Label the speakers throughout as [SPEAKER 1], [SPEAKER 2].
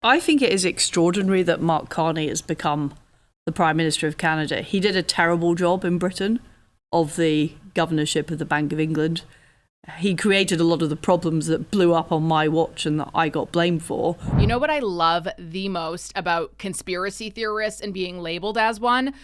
[SPEAKER 1] I think it is extraordinary that Mark Carney has become the Prime Minister of Canada. He did a terrible job in Britain of the governorship of the Bank of England. He created a lot of the problems that blew up on my watch and that I got blamed for.
[SPEAKER 2] You know what I love the most about conspiracy theorists and being labeled as one?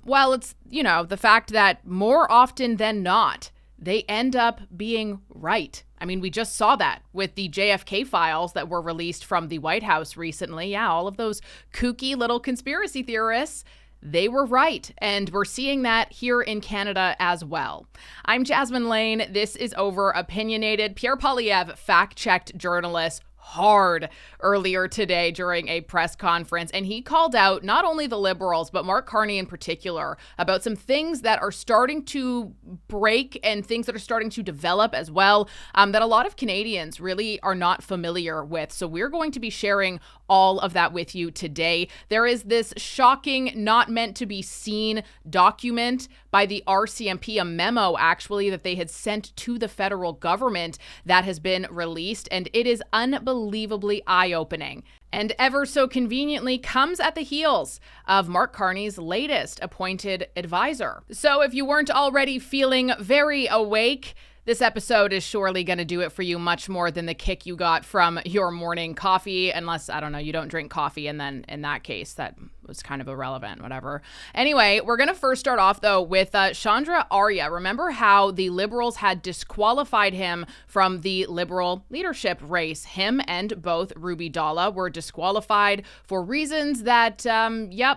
[SPEAKER 2] Well, it's, the fact that more often than not, they end up being right. I mean, we just saw that with the JFK files that were released from the White House recently. Yeah, all of those kooky little conspiracy theorists, they were right. And we're seeing that here in Canada as well. I'm Jasmine Lane. This is Over Opinionated. Pierre Poilievre fact-checked journalists hard earlier today during a press conference, and he called out not only the Liberals, but Mark Carney in particular, about some things that are starting to break and things that are starting to develop as well, that a lot of Canadians really are not familiar with. So we're going to be sharing all of that with you today. There is this shocking, not meant to be seen document by the RCMP, a memo actually that they had sent to the federal government that has been released, and it is unbelievably eye-opening and ever so conveniently comes at the heels of Mark Carney's latest appointed advisor. So if you weren't already feeling very awake, this episode is surely going to do it for you much more than the kick you got from your morning coffee, unless, I don't know, you don't drink coffee, and then in that case, that was kind of irrelevant, whatever. Anyway, we're going to first start off, though, with Chandra Arya. Remember how the Liberals had disqualified him from the Liberal leadership race? Him and both Ruby Dalla were disqualified for reasons that,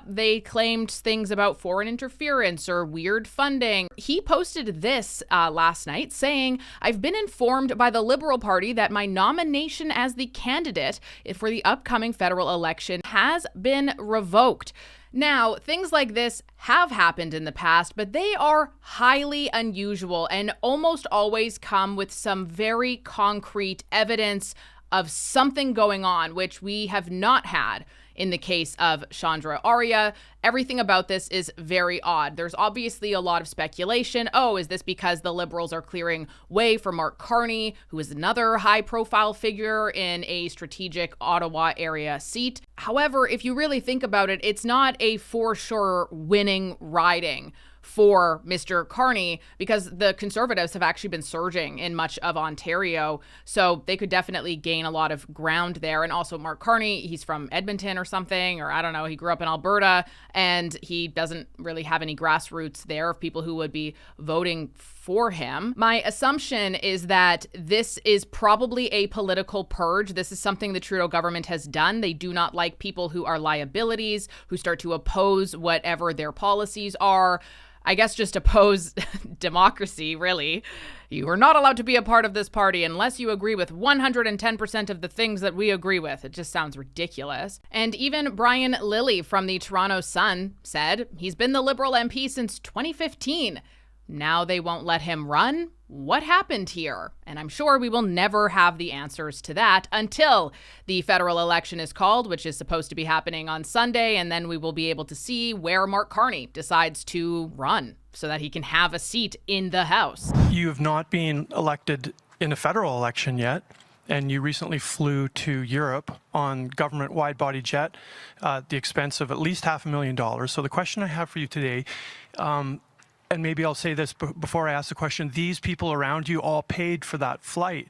[SPEAKER 2] they claimed things about foreign interference or weird funding. He posted this last night saying, "I've been informed by the Liberal Party that my nomination as the candidate for the upcoming federal election has been revoked." Now, things like this have happened in the past, but they are highly unusual and almost always come with some very concrete evidence of something going on, which we have not had in the case of Chandra Arya. Everything about this is very odd. There's obviously a lot of speculation. Oh, is this because the Liberals are clearing way for Mark Carney, who is another high-profile figure in a strategic Ottawa area seat? However, if you really think about it, it's not a for sure winning riding for Mr. Carney, because the Conservatives have actually been surging in much of Ontario, so they could definitely gain a lot of ground there. And also Mark Carney, he's from Edmonton or something, or I don't know, he grew up in Alberta, and he doesn't really have any grassroots there of people who would be voting for him. My assumption is that this is probably a political purge. This is something the Trudeau government has done. They do not like people who are liabilities, who start to oppose whatever their policies are. I guess just oppose democracy, really. You are not allowed to be a part of this party unless you agree with 110% of the things that we agree with. It just sounds ridiculous. And even Brian Lilly from the Toronto Sun said he's been the Liberal MP since 2015. Now they won't let him run? What happened here? And I'm sure we will never have the answers to that until the federal election is called, which is supposed to be happening on Sunday, and then we will be able to see where Mark Carney decides to run so that he can have a seat in the House.
[SPEAKER 3] You have not been elected in a federal election yet, and you recently flew to Europe on government wide-body jet at the expense of at least $500,000. So the question I have for you today, and maybe I'll say this before I ask the question, these people around you all paid for that flight,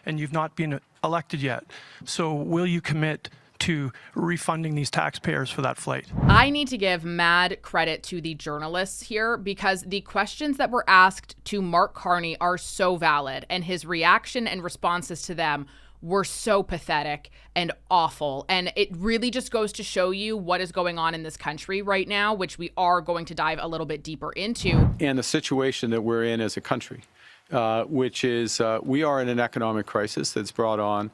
[SPEAKER 3] and you've not been elected yet. So will you commit to refunding these taxpayers for that flight?
[SPEAKER 2] I need to give mad credit to the journalists here, because the questions that were asked to Mark Carney are so valid, and his reaction and responses to them were so pathetic and awful. And it really just goes to show you what is going on in this country right now, which we are going to dive a little bit deeper into.
[SPEAKER 4] And the situation that we're in as a country, which is we are in an economic crisis that's brought on,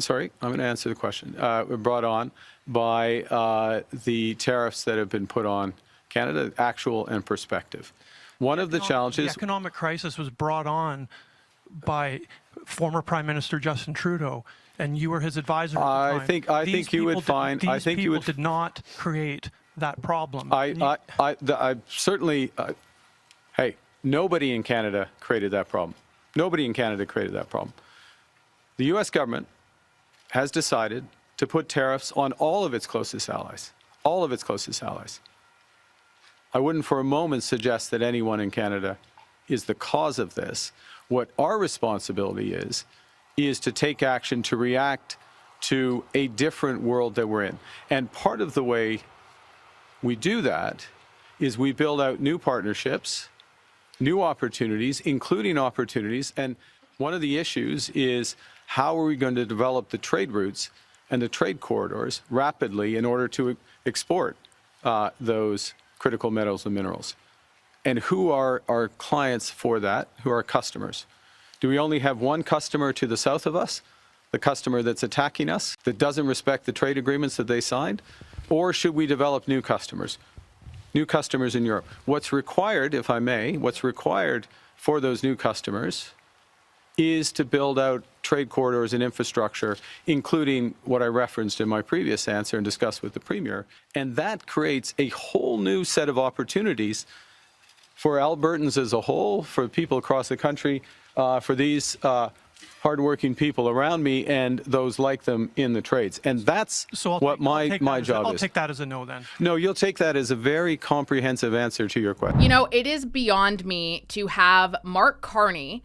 [SPEAKER 4] I'm going to answer the question, brought on by the tariffs that have been put on Canada, actual and prospective. One of the challenges...
[SPEAKER 3] The economic crisis was brought on by former Prime Minister Justin Trudeau, and you were his advisor at the time.
[SPEAKER 4] I think you would find...
[SPEAKER 3] These people did not create that problem.
[SPEAKER 4] I certainly... hey, nobody in Canada created that problem. Nobody in Canada created that problem. The U.S. government has decided to put tariffs on all of its closest allies, all of its closest allies. I wouldn't for a moment suggest that anyone in Canada is the cause of this. What our responsibility is to take action to react to a different world that we're in. And part of the way we do that is we build out new partnerships, new opportunities, including opportunities. And one of the issues is how are we going to develop the trade routes and the trade corridors rapidly in order to export those critical metals and minerals? And who are our clients for that? Who are our customers? Do we only have one customer to the south of us, the customer that's attacking us, that doesn't respect the trade agreements that they signed? Or should we develop new customers in Europe? What's required, if I may, what's required for those new customers is to build out trade corridors and infrastructure, including what I referenced in my previous answer and discussed with the Premier. And that creates a whole new set of opportunities for Albertans as a whole, for people across the country, for these hardworking people around me and those like them in the trades. And that's what my job is.
[SPEAKER 3] I'll take that as a no then.
[SPEAKER 4] No, you'll take that as a very comprehensive answer to your question.
[SPEAKER 2] You know, it is beyond me to have Mark Carney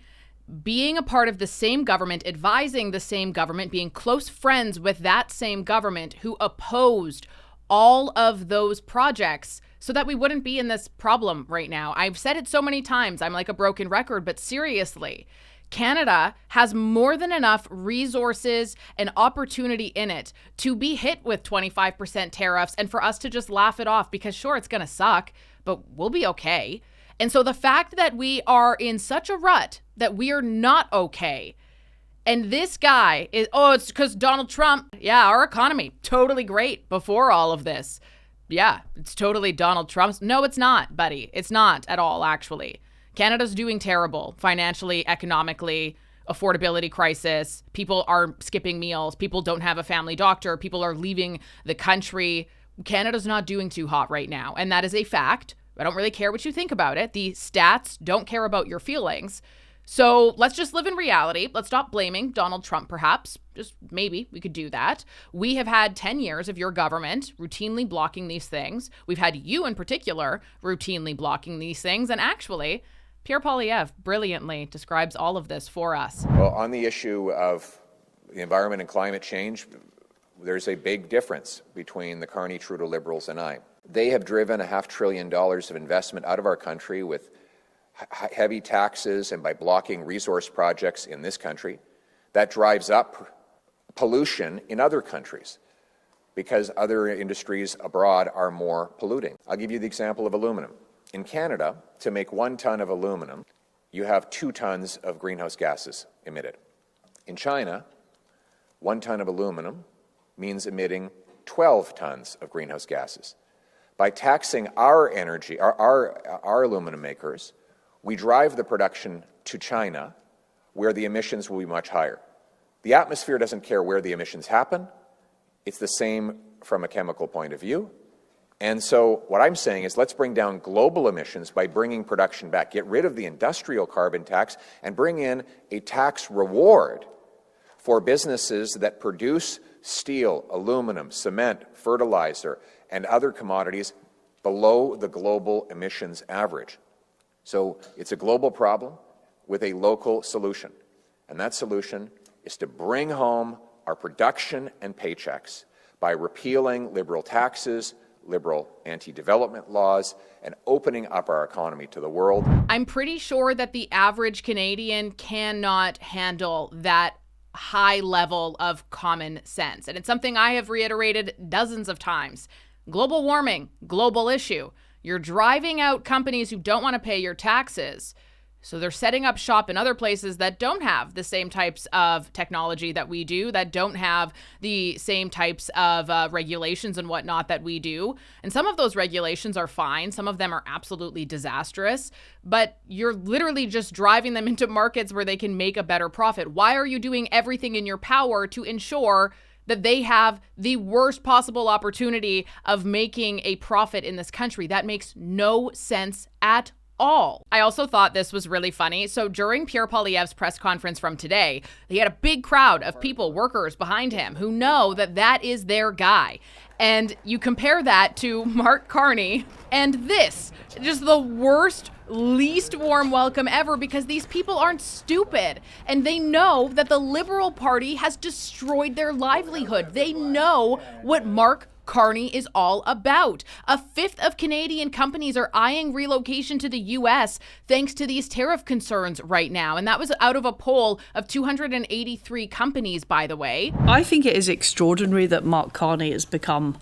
[SPEAKER 2] being a part of the same government, advising the same government, being close friends with that same government who opposed all of those projects so that we wouldn't be in this problem right now. I've said it so many times, I'm like a broken record, but seriously, Canada has more than enough resources and opportunity in it to be hit with 25% tariffs and for us to just laugh it off because sure, it's going to suck, but we'll be okay. And so the fact that we are in such a rut that we are not okay, and this guy is, it's because Donald Trump, yeah, our economy, totally great before all of this. Yeah, it's totally Donald Trump's. No, it's not, buddy. It's not at all, actually. Canada's doing terrible financially, economically, affordability crisis. People are skipping meals. People don't have a family doctor. People are leaving the country. Canada's not doing too hot right now. And that is a fact. I don't really care what you think about it. The stats don't care about your feelings. So let's just live in reality. Let's stop blaming Donald Trump, perhaps. Just maybe we could do that. We have had 10 years of your government routinely blocking these things. We've had you in particular routinely blocking these things. And actually, Pierre Poilievre brilliantly describes all of this for us.
[SPEAKER 5] Well, on the issue of the environment and climate change, there's a big difference between the Carney Trudeau Liberals and I. They have driven $500 billion of investment out of our country with heavy taxes and by blocking resource projects in this country. That drives up pollution in other countries because other industries abroad are more polluting. I'll give you the example of aluminum. In Canada, to make 1 ton of aluminum, you have 2 tons of greenhouse gases emitted. In China, 1 ton of aluminum means emitting 12 tons of greenhouse gases. By taxing our energy, our aluminum makers, we drive the production to China, where the emissions will be much higher. The atmosphere doesn't care where the emissions happen. It's the same from a chemical point of view. And so what I'm saying is let's bring down global emissions by bringing production back. Get rid of the industrial carbon tax and bring in a tax reward for businesses that produce steel, aluminum, cement, fertilizer, and other commodities below the global emissions average. So it's a global problem with a local solution. And that solution is to bring home our production and paychecks by repealing liberal taxes, liberal anti-development laws, and opening up our economy to the world.
[SPEAKER 2] I'm pretty sure that the average Canadian cannot handle that high level of common sense. And it's something I have reiterated dozens of times. Global warming, global issue. You're driving out companies who don't want to pay your taxes. So they're setting up shop in other places that don't have the same types of technology that we do, that don't have the same types of regulations and whatnot that we do. And some of those regulations are fine. Some of them are absolutely disastrous. But you're literally just driving them into markets where they can make a better profit. Why are you doing everything in your power to ensure that they have the worst possible opportunity of making a profit in this country? That makes no sense at all. I also thought this was really funny. So during Pierre Poilievre's press conference from today, he had a big crowd of people, workers behind him who know that that is their guy. And you compare that to Mark Carney and this, just the worst, least warm welcome ever, because these people aren't stupid and they know that the Liberal Party has destroyed their livelihood. They know what Mark Carney is all about. A fifth of Canadian companies are eyeing relocation to the U.S. thanks to these tariff concerns right now. And that was out of a poll of 283 companies, by the way.
[SPEAKER 1] I think it is extraordinary that Mark Carney has become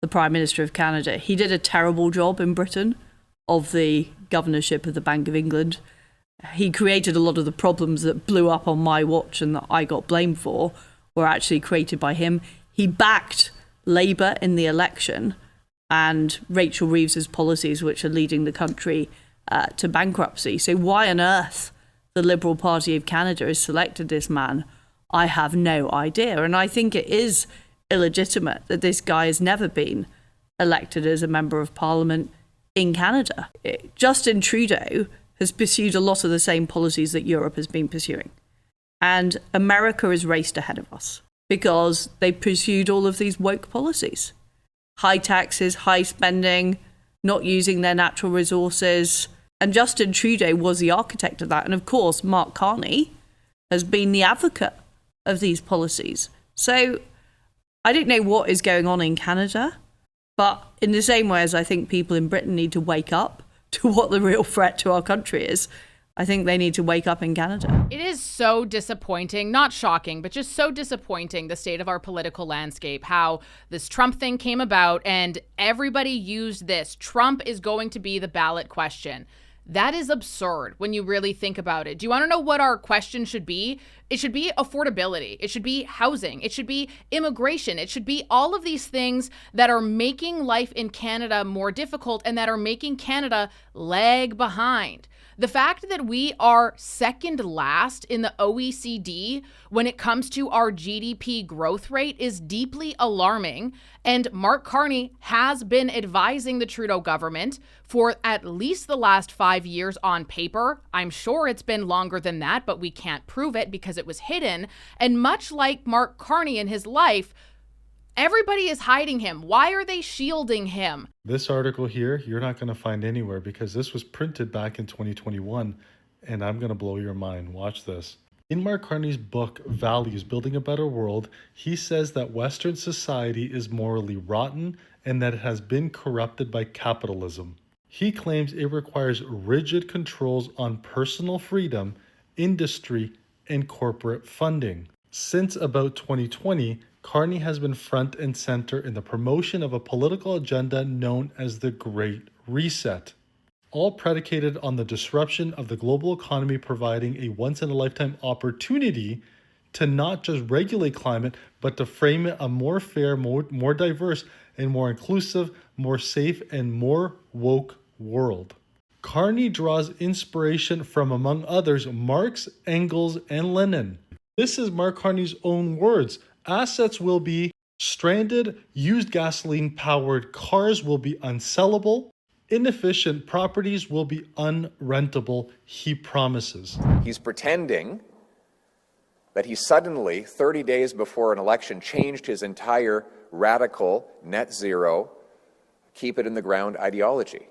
[SPEAKER 1] the Prime Minister of Canada. He did a terrible job in Britain of the governorship of the Bank of England. He created a lot of the problems that blew up on my watch and that I got blamed for were actually created by him. He backed Labour in the election and Rachel Reeves's policies, which are leading the country to bankruptcy. So why on earth the Liberal Party of Canada has selected this man, I have no idea. And I think it is illegitimate that this guy has never been elected as a member of Parliament in Canada. Justin Trudeau has pursued a lot of the same policies that Europe has been pursuing. And America has raced ahead of us, because they pursued all of these woke policies. High taxes, high spending, not using their natural resources. And Justin Trudeau was the architect of that. And of course, Mark Carney has been the advocate of these policies. So I don't know what is going on in Canada, but in the same way as I think people in Britain need to wake up to what the real threat to our country is, I think they need to wake up in Canada.
[SPEAKER 2] It is so disappointing, not shocking, but just so disappointing, the state of our political landscape, how this Trump thing came about and everybody used this. Trump is going to be the ballot question. That is absurd when you really think about it. Do you want to know what our question should be? It should be affordability. It should be housing. It should be immigration. It should be all of these things that are making life in Canada more difficult and that are making Canada lag behind. The fact that we are second last in the OECD when it comes to our GDP growth rate is deeply alarming. And Mark Carney has been advising the Trudeau government for at least the last 5 years on paper. I'm sure it's been longer than that, but we can't prove it because it was hidden. And much like Mark Carney in his life, everybody is hiding him. Why are they shielding him?
[SPEAKER 6] This article here, you're not going to find anywhere because this was printed back in 2021, and I'm going to blow your mind. Watch this. In Mark Carney's book, Values, Building a Better World, he says that Western society is morally rotten and that it has been corrupted by capitalism. He claims it requires rigid controls on personal freedom, industry, and corporate funding. Since about 2020, Carney has been front and center in the promotion of a political agenda known as the Great Reset, all predicated on the disruption of the global economy, providing a once-in-a-lifetime opportunity to not just regulate climate, but to frame it a more fair, more diverse, and more inclusive, more safe, and more woke world. Carney draws inspiration from, among others, Marx, Engels, and Lenin. This is Mark Carney's own words. Assets will be stranded, used gasoline-powered cars will be unsellable, inefficient properties will be unrentable, he promises.
[SPEAKER 5] He's pretending that he suddenly, 30 days before an election, changed his entire radical net zero, keep it in the ground ideology.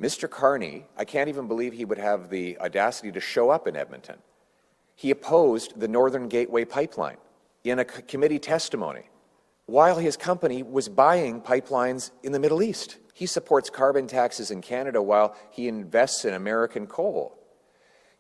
[SPEAKER 5] Mr. Carney, I can't even believe he would have the audacity to show up in Edmonton. He opposed the Northern Gateway pipeline in a committee testimony while his company was buying pipelines in the Middle East. He supports carbon taxes in Canada while he invests in American coal.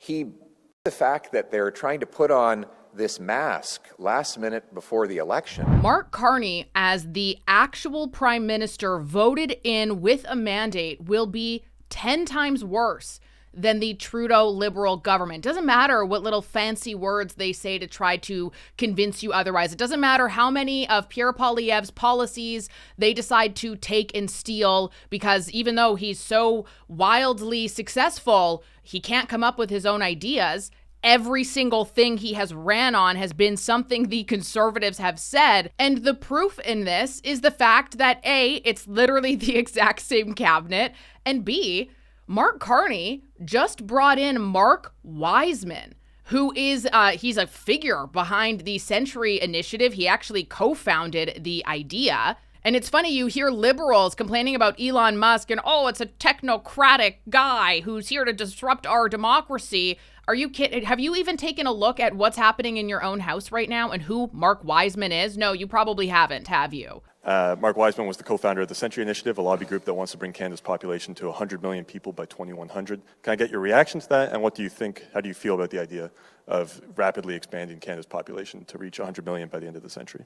[SPEAKER 5] The fact that they're trying to put on this mask last minute before the election.
[SPEAKER 2] Mark Carney, as the actual prime minister voted in with a mandate, will be 10 times worse than the Trudeau Liberal government. Doesn't matter what little fancy words they say to try to convince you otherwise. It doesn't matter how many of Pierre Poilievre's policies they decide to take and steal, because even though he's so wildly successful, he can't come up with his own ideas. Every single thing he has ran on has been something the Conservatives have said. And the proof in this is the fact that A, it's literally the exact same cabinet, and B, Mark Carney just brought in Mark Wiseman, who is, he's a figure behind the Century Initiative. He actually co-founded the idea. And it's funny, you hear liberals complaining about Elon Musk and, oh, it's a technocratic guy who's here to disrupt our democracy. Are you kidding? Have you even taken a look at what's happening in your own house right now and who Mark Wiseman is? No, you probably haven't, have you?
[SPEAKER 7] Mark Wiseman was the co-founder of the Century Initiative, a lobby group that wants to bring Canada's population to 100 million people by 2100. Can I get your reaction to that? And what do you think, how do you feel about the idea of rapidly expanding Canada's population to reach 100 million by the end of the century?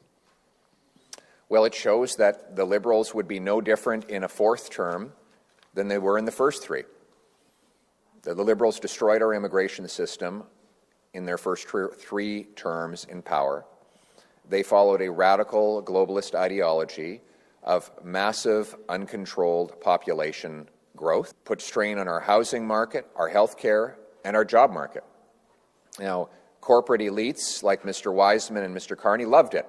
[SPEAKER 5] Well, it shows that the Liberals would be no different in a fourth term than they were in the first three. The Liberals destroyed our immigration system in their first three terms in power. They followed a radical globalist ideology of massive, uncontrolled population growth, put strain on our housing market, our health care, and our job market. Now, corporate elites like Mr. Wiseman and Mr. Carney loved it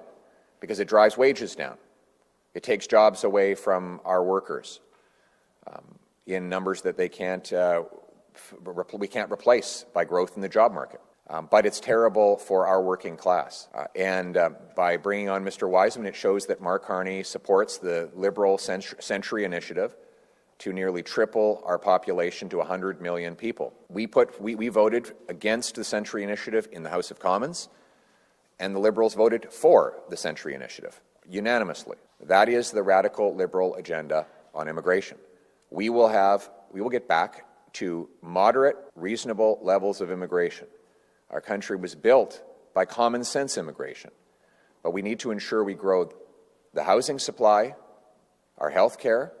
[SPEAKER 5] because it drives wages down. It takes jobs away from our workers in numbers that they we can't replace by growth in the job market. But it's terrible for our working class. And by bringing on Mr. Wiseman, it shows that Mark Carney supports the Liberal Century Initiative to nearly triple our population to 100 million people. We voted against the Century Initiative in the House of Commons, and the Liberals voted for the Century Initiative unanimously. That is the radical Liberal agenda on immigration. We will get back to moderate, reasonable levels of immigration. Our country was built by common sense immigration, but we need to ensure we grow the housing supply, our health care,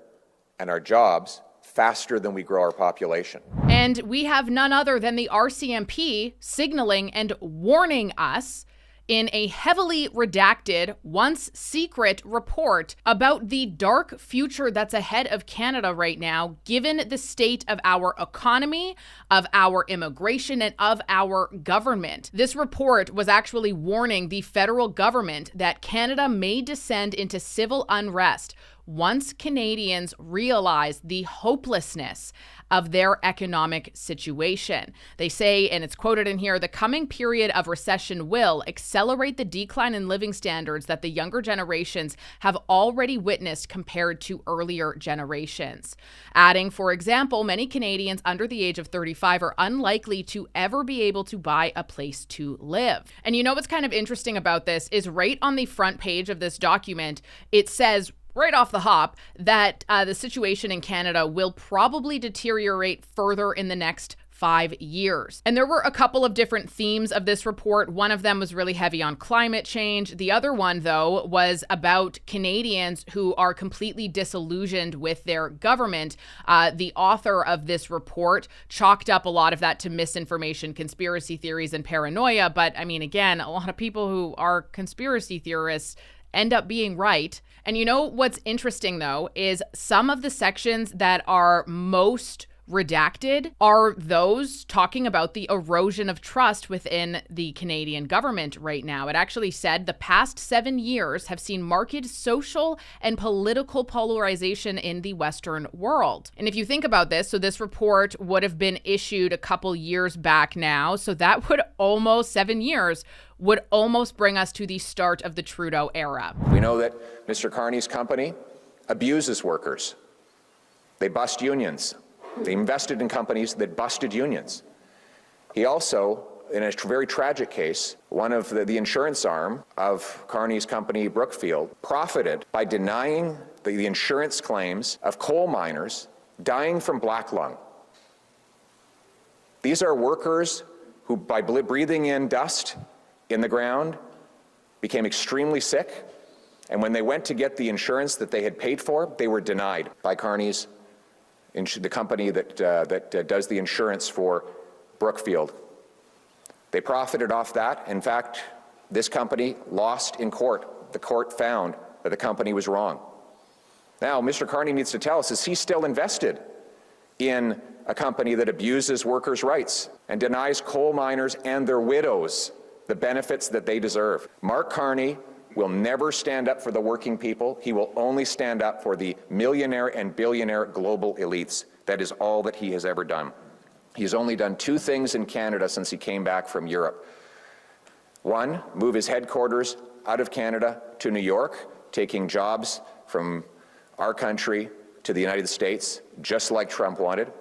[SPEAKER 5] and our jobs faster than we grow our population.
[SPEAKER 2] And we have none other than the RCMP signaling and warning us in a heavily redacted, once secret report about the dark future that's ahead of Canada right now, given the state of our economy, of our immigration, and of our government. This report was actually warning the federal government that Canada may descend into civil unrest once Canadians realize the hopelessness of their economic situation. They say, and it's quoted in here, the coming period of recession will accelerate the decline in living standards that the younger generations have already witnessed compared to earlier generations. Adding, for example, many Canadians under the age of 35 are unlikely to ever be able to buy a place to live. And you know what's kind of interesting about this is right on the front page of this document, it says right off the hop that the situation in Canada will probably deteriorate further in the next 5 years. And there were a couple of different themes of this report. One of them was really heavy on climate change. The other one, though, was about Canadians who are completely disillusioned with their government. The author of this report chalked up a lot of that to misinformation, conspiracy theories, and paranoia. But I mean, again, a lot of people who are conspiracy theorists end up being right. And you know what's interesting, though, is some of the sections that are most redacted are those talking about the erosion of trust within the Canadian government right now. It actually said the past 7 years have seen marked social and political polarization in the Western world. And if you think about this, so this report would have been issued a couple years back now. So that would almost 7 years would almost bring us to the start of the Trudeau era.
[SPEAKER 5] We know that Mr. Carney's company abuses workers. They bust unions. They invested in companies that busted unions. He also, in a very tragic case, one of the insurance arm of Carney's company, Brookfield, profited by denying the insurance claims of coal miners dying from black lung. These are workers who, by breathing in dust in the ground, became extremely sick, and when they went to get the insurance that they had paid for, they were denied by Carney's, the company that does the insurance for Brookfield. They profited off that. In fact, this company lost in court. The court found that the company was wrong. Now, Mr. Carney needs to tell us, is he still invested in a company that abuses workers' rights and denies coal miners and their widows the benefits that they deserve? Mark Carney will never stand up for the working people. He will only stand up for the millionaire and billionaire global elites. That is all that he has ever done. He's only done two things in Canada since he came back from Europe. One, move his headquarters out of Canada to New York, taking jobs from our country to the United States, just like Trump wanted.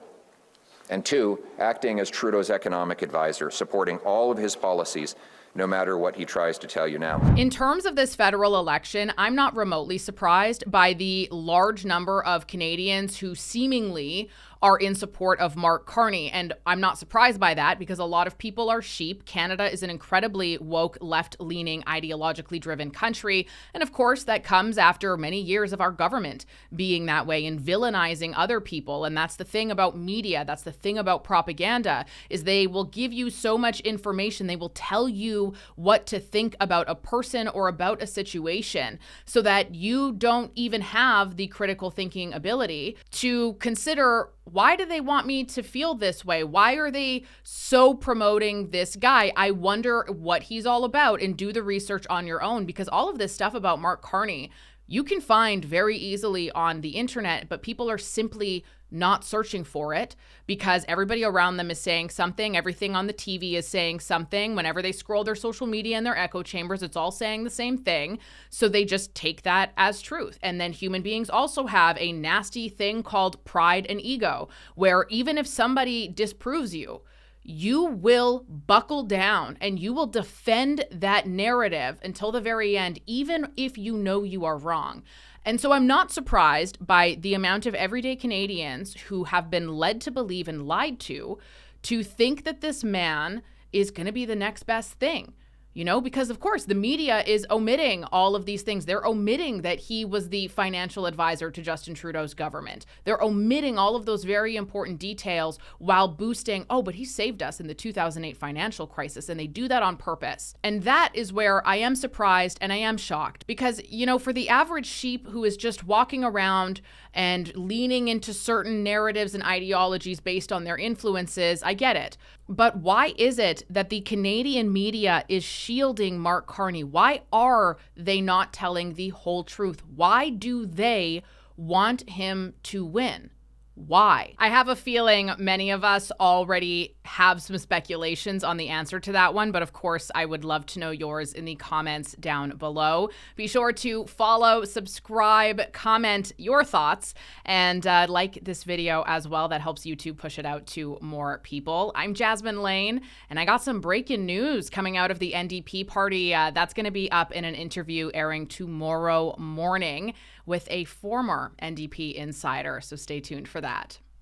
[SPEAKER 5] And two, acting as Trudeau's economic advisor, supporting all of his policies, no matter what he tries to tell you now.
[SPEAKER 2] In terms of this federal election, I'm not remotely surprised by the large number of Canadians who seemingly are in support of Mark Carney. And I'm not surprised by that because a lot of people are sheep. Canada is an incredibly woke, left-leaning, ideologically driven country. And of course, that comes after many years of our government being that way and villainizing other people. And that's the thing about media. That's the thing about propaganda, is they will give you so much information. They will tell you what to think about a person or about a situation so that you don't even have the critical thinking ability to consider, why do they want me to feel this way? Why are they so promoting this guy? I wonder what he's all about, and do the research on your own, because all of this stuff about Mark Carney, you can find very easily on the internet, but people are simply not searching for it because everybody around them is saying something. Everything on the TV is saying something. Whenever they scroll their social media and their echo chambers, it's all saying the same thing. So they just take that as truth. And then human beings also have a nasty thing called pride and ego, where even if somebody disproves you, you will buckle down and you will defend that narrative until the very end, even if you know you are wrong. And so I'm not surprised by the amount of everyday Canadians who have been led to believe and lied to think that this man is going to be the next best thing. You know, because of course the media is omitting all of these things. They're omitting that he was the financial advisor to Justin Trudeau's government. They're omitting all of those very important details while boosting, oh, but he saved us in the 2008 financial crisis. And they do that on purpose. And that is where I am surprised and I am shocked because, you know, for the average sheep who is just walking around and leaning into certain narratives and ideologies based on their influences, I get it. But why is it that the Canadian media is shielding Mark Carney? Why are they not telling the whole truth? Why do they want him to win? Why? I have a feeling many of us already have some speculations on the answer to that one, but of course, I would love to know yours in the comments down below. Be sure to follow, subscribe, comment your thoughts, and like this video as well. That helps YouTube push it out to more people. I'm Jasmine Lane, and I got some breaking news coming out of the NDP party. That's going to be up in an interview airing tomorrow morning with a former NDP insider, so stay tuned for that.